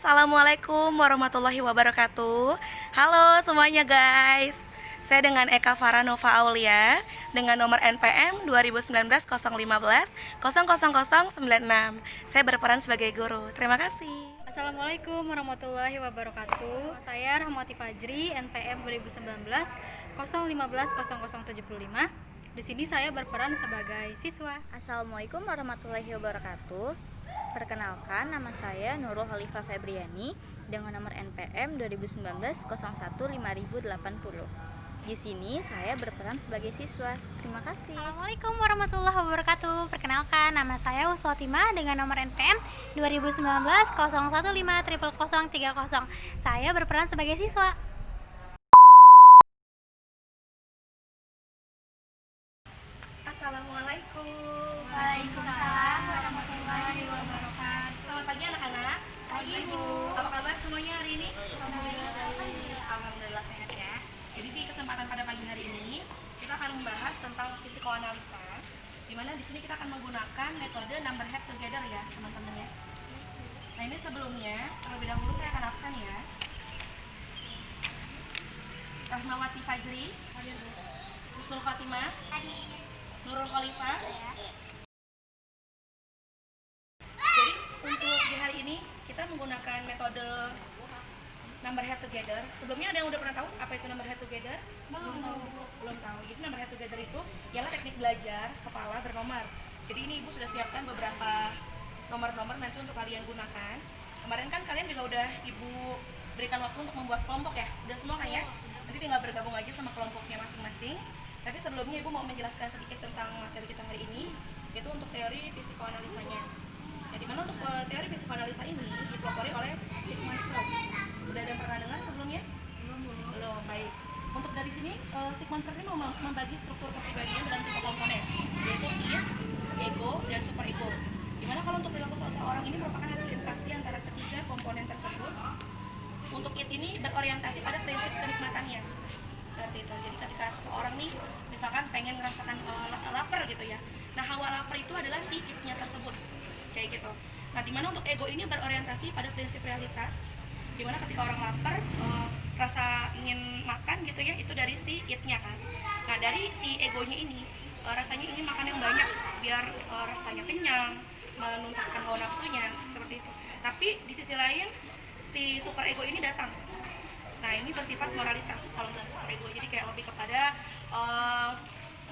Assalamualaikum warahmatullahi wabarakatuh. Halo semuanya guys. Saya dengan Eka Faranova Aulia dengan nomor NPM 2019-015-00096. Saya berperan sebagai guru. Terima kasih. Assalamualaikum warahmatullahi wabarakatuh. Saya Rahmati Fajri, NPM 2019-015-0075. Di sini saya berperan sebagai siswa. Assalamualaikum warahmatullahi wabarakatuh. Perkenalkan, nama saya Nurul Khalifah Febriani dengan nomor NPM 2019-01-5080. Di sini saya berperan sebagai siswa. Terima kasih. Assalamualaikum warahmatullahi wabarakatuh. Perkenalkan, nama saya Uswatima dengan nomor NPM 2019-015-0030. Saya berperan sebagai siswa. Assalamualaikum. Waalaikumsalam warahmatullahi wabarakatuh. Selamat pagi anak-anak. Pagi, Bu. Apa kabar semuanya hari ini? Alhamdulillah sehat ya. Jadi di kesempatan pada pagi hari ini kita akan membahas tentang psikoanalisa. Di mana di sini kita akan menggunakan metode number head together ya, teman-teman ya. Nah, ini sebelumnya terlebih dahulu saya akan absen ya. Rahmawati Fajri, Husnul Khotimah, Nurul Khalifah. Jadi untuk di hari ini kita menggunakan metode number head together. Sebelumnya ada yang udah pernah tahu apa itu number head together? Belum tahu. Jadi number head together itu ialah teknik belajar kepala bernomor. Jadi ini Ibu sudah siapkan beberapa nomor-nomor nanti untuk kalian gunakan. Kemarin kan kalian juga udah Ibu berikan waktu untuk membuat kelompok ya. Udah semua kan ya? Nanti tinggal bergabung aja sama kelompoknya masing-masing. Tapi sebelumnya Ibu mau menjelaskan sedikit tentang materi kita hari ini, yaitu untuk teori psikoanalisanya. Nah, dimana untuk teori psikoanalisa ini dipelopori oleh Sigmund Freud. Sudah ada yang pernah dengar sebelumnya? Belum. Baik. Untuk dari sini, Sigmund Freud ini membagi struktur kepribadian dalam tiga komponen, yaitu id, ego, dan superego. Dimana kalau untuk perilaku seseorang ini merupakan hasil interaksi antara ketiga komponen tersebut. Untuk id ini berorientasi pada prinsip kenikmatannya. Seperti itu. Jadi ketika seseorang nih misalkan pengen merasakan lapar gitu ya. Nah, hawa lapar itu adalah si id-nya tersebut. Kayak gitu. Nah, dimana untuk ego ini berorientasi pada prinsip realitas. Dimana ketika orang lapar, rasa ingin makan gitu ya, itu dari si id-nya kan. Nah, dari si egonya ini, rasanya ingin makan yang banyak biar rasanya kenyang, menuntaskan hawa nafsunya, seperti itu. Tapi di sisi lain, si super ego ini datang. Nah, ini bersifat moralitas kalau untuk super ego. Jadi kayak lebih kepada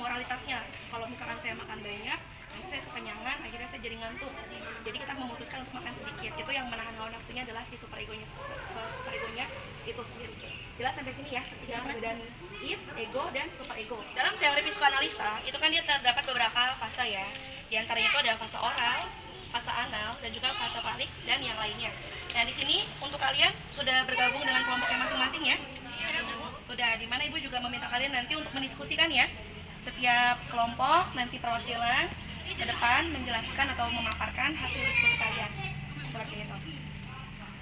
moralitasnya. Kalau misalkan saya makan banyak, nanti saya kekenyangan, akhirnya saya jadi ngantuk. Jadi kita memutuskan untuk makan sedikit. Itu yang menahan hawa nafsunya adalah si super egonya itu sendiri. Jelas sampai sini ya, ketiga perbedaan id, ego, dan super ego. Dalam teori psikoanalisa, itu kan dia terdapat beberapa fase ya. Di antaranya itu ada fase oral, fase anal, dan juga fase palik, dan yang lainnya. Nah, di sini untuk kalian sudah bergabung dengan kelompoknya masing-masing ya? Sudah, di mana Ibu juga meminta kalian nanti untuk mendiskusikan ya. Setiap kelompok nanti perwakilan ke depan menjelaskan atau memaparkan hasil diskusi kalian. Seperti itu.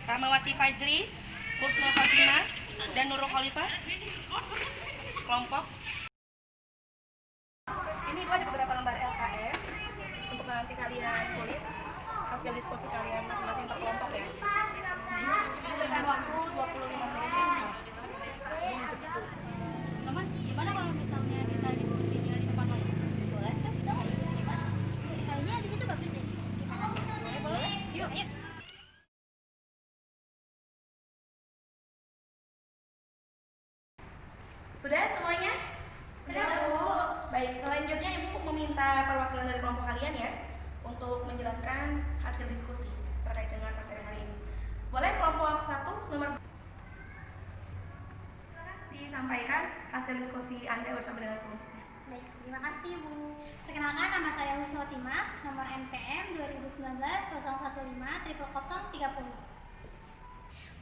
Rahmawati Fajri, Husnul Khotimah, dan Nurul Khalifah. Kelompok. Ini Ibu ada beberapa lembar LKS untuk nanti kalian tulis hasil diskusi kalian masing-masing per kelompok ya. Diberikan waktu 25 menit ya. Teman, gimana kalau misalnya kita diskusinya di tempat lain? Boleh kan? Kita mau diskusi di mana? Kayaknya di situ bagus deh. Boleh? Yuk. Sudah semuanya? Sudah, Bu. Baik, selanjutnya Ibu meminta perwakilan dari kelompok kalian ya untuk menjelaskan hasil diskusi terkait dengan materi hari ini. Boleh kelompok 1 nomor disampaikan hasil diskusi Anda bersama dengan kelompoknya. Baik, terima kasih, Bu. Perkenalkan, nama saya Uswatima, nomor NPM 2019-015-0030.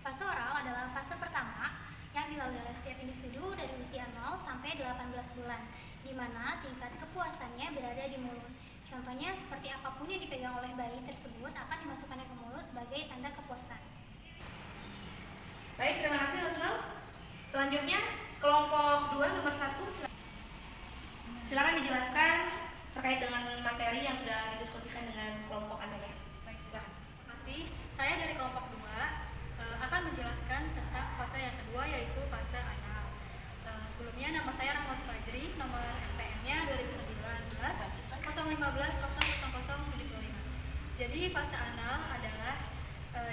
Fase oral adalah fase pertama yang dilalui oleh setiap individu dari usia 0 sampai 18 bulan, di mana tingkat kepuasannya berada di mulut. Contohnya, seperti apapun yang dipegang oleh bayi tersebut akan dimasukkannya ke mulut sebagai tanda kepuasan. Baik, terima kasih Husnul. Selanjutnya kelompok 2 nomor 1. Silakan dijelaskan terkait dengan materi yang sudah didiskusikan dengan kelompok Anda ya. Baik, silakan. Terima kasih. Saya dari kelompok 2. 19.00.75. Jadi fase anal adalah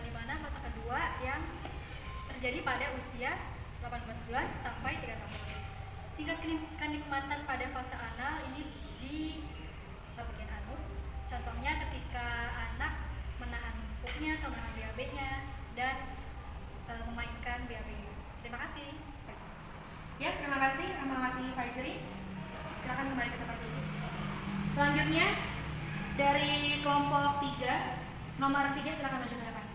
di mana fase kedua yang terjadi pada usia 18 bulan sampai 3 tahun. Tingkat kenikmatan pada fase anal ini di bagian anus. Contohnya ketika anak menahan pupnya atau menahan BAB-nya dan memainkan BAB-nya. Terima kasih. Ya, terima kasih Rahmawati Fajri. Silakan kembali ke tempat duduk. Selanjutnya dari kelompok 3, nomor 3 silakan maju ke depan.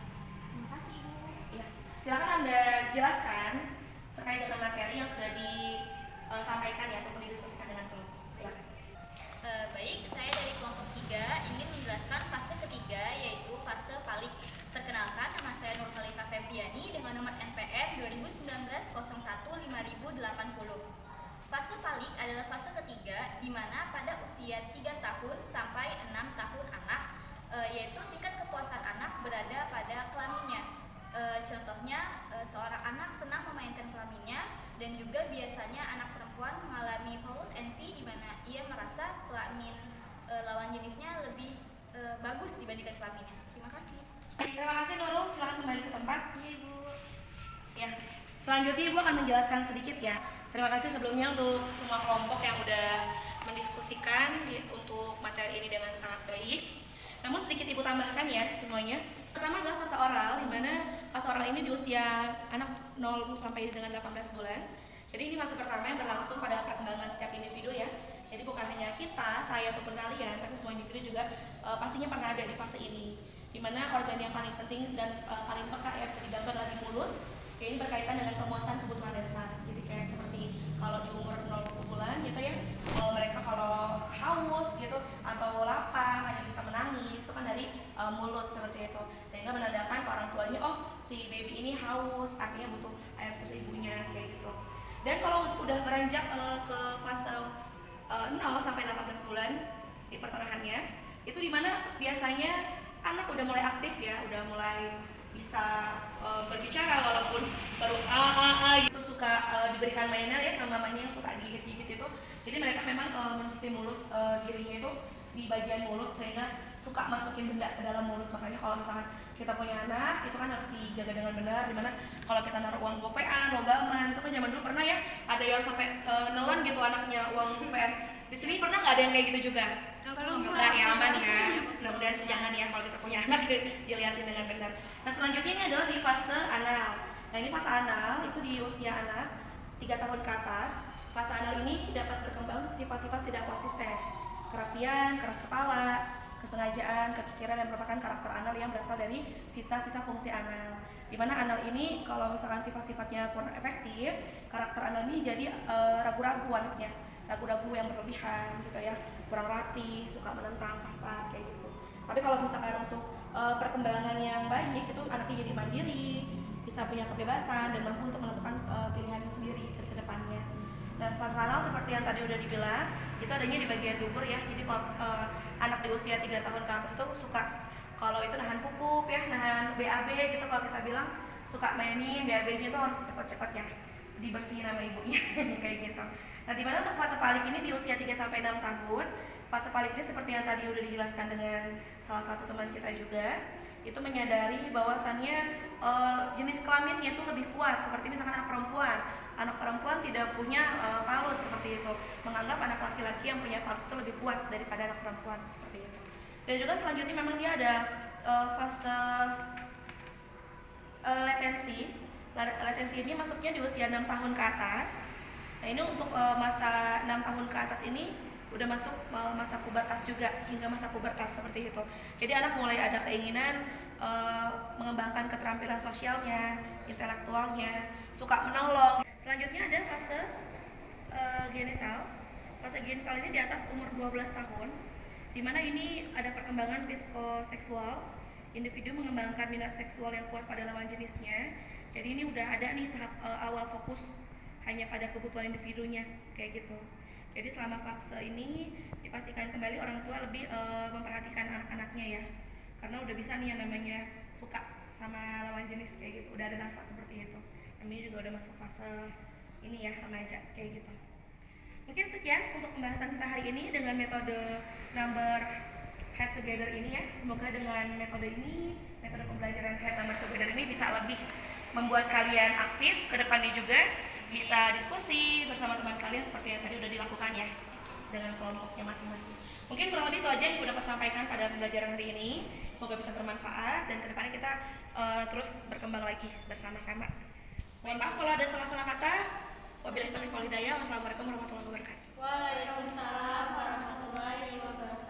Terima kasih, Bu. Ya, silakan Anda jelaskan terkait dengan materi yang sudah disampaikan ya ataupun didiskusikan dengan kelompok. Silakan. Baik, saya dari kelompok 3 ingin menjelaskan fase ketiga yaitu fase palik. Perkenalkan, nama saya Nur Khalifah Febriani dengan nomor NPM 2019-01-5080. Fase palik adalah fase ketiga di mana pada usia 3 tahun sampai 6 tahun anak, yaitu tingkat kepuasan anak berada pada kelaminnya. Contohnya, seorang anak senang memainkan kelaminnya dan juga biasanya anak perempuan mengalami paulus envy di mana ia merasa kelamin lawan jenisnya lebih bagus dibandingkan kelaminnya. Terima kasih. Terima kasih Nurul, silakan kembali ke tempat. Iya, Ibu. Ya, selanjutnya Ibu akan menjelaskan sedikit ya. Terima kasih sebelumnya untuk semua kelompok yang udah mendiskusikan untuk materi ini dengan sangat baik. Namun sedikit Ibu tambahkan ya semuanya. Pertama adalah fase oral, di mana fase oral ini di usia anak 0 sampai dengan 18 bulan. Jadi ini fase pertama yang berlangsung pada perkembangan setiap individu ya. Jadi bukan hanya kita, saya ataupun kalian, tapi semua individu juga pastinya pernah ada di fase ini. Di mana organ yang paling penting dan paling peka ya bisa digambar adalah di mulut. Ya, ini berkaitan dengan pemuasan kebutuhan dasar. Jadi kayak seperti kalau di umur 0 bulan gitu ya, mereka kalau haus gitu atau lapar hanya bisa menangis itu kan dari mulut seperti itu, sehingga menandakan ke orang tuanya oh si baby ini haus, artinya butuh air susu ibunya kayak gitu. Dan kalau udah beranjak ke fase 0 sampai 18 bulan di pertengahannya itu dimana biasanya anak udah mulai aktif ya, udah mulai bisa berbicara walaupun baru gitu, suka diberikan mainan ya sama mamanya yang suka digigit-gigit itu. Jadi mereka memang menstimulus dirinya itu di bagian mulut sehingga suka masukin benda ke dalam mulut. Makanya kalau misalkan kita punya anak itu kan harus dijaga dengan benar, dimana kalau kita naruh uang gopean, logaman itu kan zaman dulu pernah ya ada yang sampai nelan gitu anaknya uang gopean. Di sini pernah nggak ada yang kayak gitu juga? Enggak ya, aman ya. Mudah-mudahan jangan ya kalau kita punya anak dilihatin dengan benar. Nah selanjutnya ini adalah di fase anal. Nah ini fase anal itu di usia anak 3 tahun ke atas. Fase anal ini dapat berkembang sifat-sifat tidak konsisten, kerapian, keras kepala, kesengajaan, kekikiran yang merupakan karakter anal yang berasal dari sisa-sisa fungsi anal. Di mana anal ini kalau misalkan sifat-sifatnya kurang efektif, karakter anal ini jadi ragu-ragu anaknya, ragu-ragu yang berlebihan gitu ya, kurang rapi, suka menentang, kasar kayak gitu. Tapi kalau misalkan untuk perkembangan yang baik itu anaknya jadi mandiri, bisa punya kebebasan dan mampu untuk menentukan pilihannya sendiri ke depannya. Dan fase anal seperti yang tadi udah dibilang itu adanya di bagian dubur ya. Jadi kalau anak di usia 3 tahun ke atas itu suka kalau itu nahan pupuk ya, nahan BAB gitu, kalau kita bilang suka mainin BAB-nya itu harus cepet-cepet ya dibersihin sama ibunya kayak gitu. Nah, di mana untuk fase palik ini di usia 3 sampai 6 tahun. Fase palik ini seperti yang tadi udah dijelaskan dengan salah satu teman kita juga, itu menyadari bahwasannya jenis kelaminnya itu lebih kuat, seperti misalkan anak perempuan. Anak perempuan tidak punya palus seperti itu, menganggap anak laki-laki yang punya palus itu lebih kuat daripada anak perempuan seperti itu. Dan juga selanjutnya memang dia ada fase latensi. Latensi ini masuknya di usia 6 tahun ke atas. Nah ini untuk masa 6 tahun ke atas ini udah masuk masa pubertas juga, hingga masa pubertas seperti itu. Jadi anak mulai ada keinginan mengembangkan keterampilan sosialnya, intelektualnya, suka menolong. Selanjutnya ada fase genital. Fase genital ini di atas umur 12 tahun, di mana ini ada perkembangan psikoseksual. Individu mengembangkan minat seksual yang kuat pada lawan jenisnya. Jadi ini udah ada nih tahap awal fokus hanya pada kebutuhan individunya kayak gitu. Jadi selama fase ini dipastikan kembali orang tua lebih memperhatikan anak-anaknya ya, karena udah bisa nih yang namanya suka sama lawan jenis kayak gitu, udah ada rasa seperti itu. Ini juga udah masuk fase ini ya, remaja kayak gitu. Mungkin sekian untuk pembahasan kita hari ini dengan metode number head together ini ya. Semoga dengan metode ini, metode pembelajaran head number together ini bisa lebih membuat kalian aktif ke depannya juga, bisa diskusi bersama teman kalian seperti yang tadi udah dilakukan ya dengan kelompoknya masing-masing. Mungkin kurang lebih itu aja yang gue dapat sampaikan pada pembelajaran hari ini. Semoga bisa bermanfaat dan kedepannya kita terus berkembang lagi bersama-sama. Mohon maaf kalau ada salah-salah kata. Wabillahi taufiq wal hidayah. Wassalamualaikum warahmatullahi wabarakatuh. Waalaikumsalam warahmatullahi wabarakatuh.